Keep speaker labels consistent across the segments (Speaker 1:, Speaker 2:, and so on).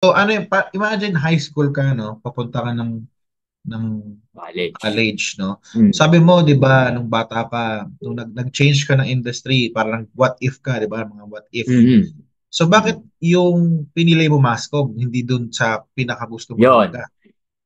Speaker 1: So ano yung, imagine high school ka, no? Papunta ka ng
Speaker 2: College.
Speaker 1: college, no?
Speaker 2: Mm.
Speaker 1: Sabi mo, 'di ba, nung bata ka, nung nag-change ka ng industry, parang what if ka, 'di ba? Mga what if.
Speaker 2: Mm.
Speaker 1: So bakit
Speaker 2: Mm.
Speaker 1: yung pinili mo Mascom, hindi dun sa pinakagusto mo
Speaker 2: Yun.
Speaker 1: talaga?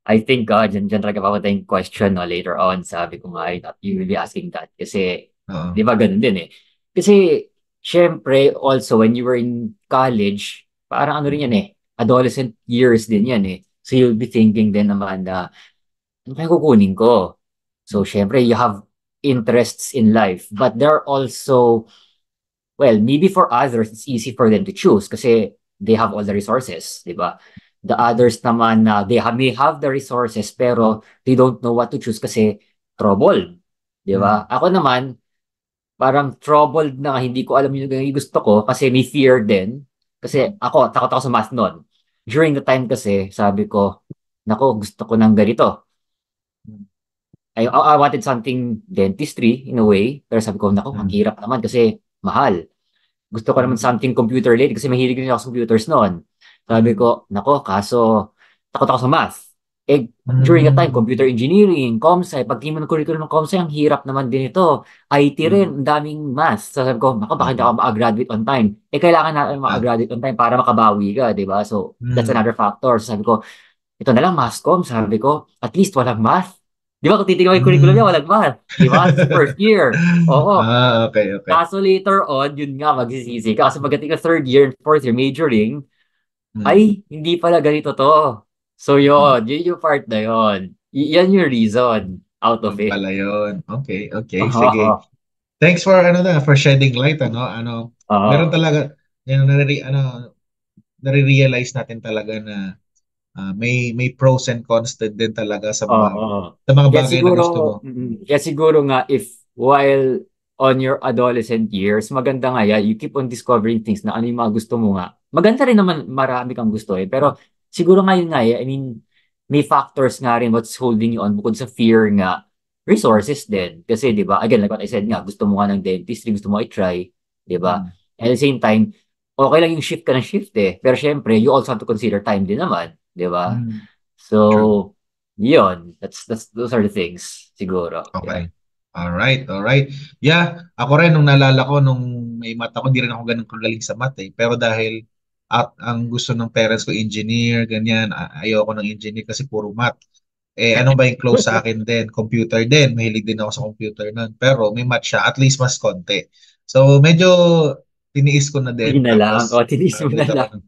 Speaker 2: I think dyan talaga papunta yung question no, later on. Sabi ko nga, I thought you will be asking that. Kasi,
Speaker 1: Oo.
Speaker 2: di ba, ganun din eh. Kasi, syempre, also, when you were in college, parang ano rin yan eh, adolescent years din yan eh. So, you'll be thinking din naman na, ano kaya kukunin ko? So, syempre, you have interests in life. But there are also, well, maybe for others, it's easy for them to choose kasi they have all the resources, di ba? The others naman na they may have the resources pero they don't know what to choose kasi troubled, di ba?
Speaker 1: Mm.
Speaker 2: Ako naman, parang troubled na hindi ko alam yung gusto ko kasi may fear din. Kasi ako, takot ako sa math noon. During the time kasi, sabi ko, nako, gusto ko ng ganito. I wanted something dentistry in a way. Pero sabi ko, nako, ang
Speaker 1: Mm.
Speaker 2: hirap naman kasi mahal. Gusto ko naman
Speaker 1: Mm.
Speaker 2: something computer related kasi mahilig din ako sa computers noon. Sabi
Speaker 1: Mm.
Speaker 2: ko, nako, kaso takot ako sa math. Eh, during that time, computer
Speaker 1: Mm.
Speaker 2: engineering, ComSci, pag mo ng curriculum ng ComSci, ang hirap naman din ito. IT
Speaker 1: Mm.
Speaker 2: rin, ang daming math. So sabi ko, nako, bakit hindi
Speaker 1: Oo.
Speaker 2: ako makagraduate on time? Eh, kailangan natin
Speaker 1: Ah.
Speaker 2: makagraduate on time para makabawi ka, di ba? So, that's
Speaker 1: Mm.
Speaker 2: another factor. So, sabi ko, ito na lang, mass comm. Sabi ko, at least walang math. Di ba kung titignan mo yung curriculum niya,
Speaker 1: Mm.
Speaker 2: walang math. Di ba? First year. Oo.
Speaker 1: Okay, okay.
Speaker 2: Kaso later on, yun nga, magsisisi ka. Kasi pagdating ka third year and fourth year majoring,
Speaker 1: Mm.
Speaker 2: ay, hindi pala ganito to. So
Speaker 1: Mm.
Speaker 2: yun yung part na yun. Yan yung reason out of
Speaker 1: Yun
Speaker 2: it.
Speaker 1: pala yun. Okay, okay. Sige.
Speaker 2: Oo.
Speaker 1: Thanks for for shedding light, meron
Speaker 2: Oo.
Speaker 1: talaga yan, nare-realize natin talaga na may pros and cons din talaga
Speaker 2: Oo.
Speaker 1: sa mga
Speaker 2: Kaya
Speaker 1: bagay na
Speaker 2: siguro,
Speaker 1: gusto mo.
Speaker 2: kaya siguro nga if while on your adolescent years, maganda nga yan, you keep on discovering things na ano yung mga gusto mo nga. Maganda rin naman marami kang gusto eh. Pero siguro ngayon nga eh, I mean, may factors nga rin what's holding you on bukod sa fear nga, resources din. Kasi di ba, again, like what I said nga, gusto mo nga ng dentistry, gusto mo i-try, di ba?
Speaker 1: Mm.
Speaker 2: And at the same time, okay lang yung shift ka ng shift eh. Pero syempre, you also have to consider time din naman, di ba?
Speaker 1: Mm. True.
Speaker 2: So, yun. That's those are the things siguro. Yeah.
Speaker 1: Okay. All right, all right. Yeah, ako rin nung naalala ko nung may math ako, di rin ako ganun kagaling sa math eh. Pero dahil at ang gusto ng parents ko engineer, ganyan, ayoko ng engineer kasi puro math. Eh ano ba yung close sa akin din? Computer din. Mahilig din ako sa computer nun. Pero may math siya, at least mas konti. So medyo tiniis ko na
Speaker 2: Yun
Speaker 1: din.
Speaker 2: na lang. O,
Speaker 1: Tapos
Speaker 2: tinis mo na
Speaker 1: nag-ulit ako
Speaker 2: lang.
Speaker 1: ng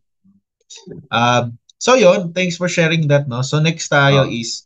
Speaker 1: so yon, thanks for sharing that, no? So next tayo
Speaker 2: Oh.
Speaker 1: is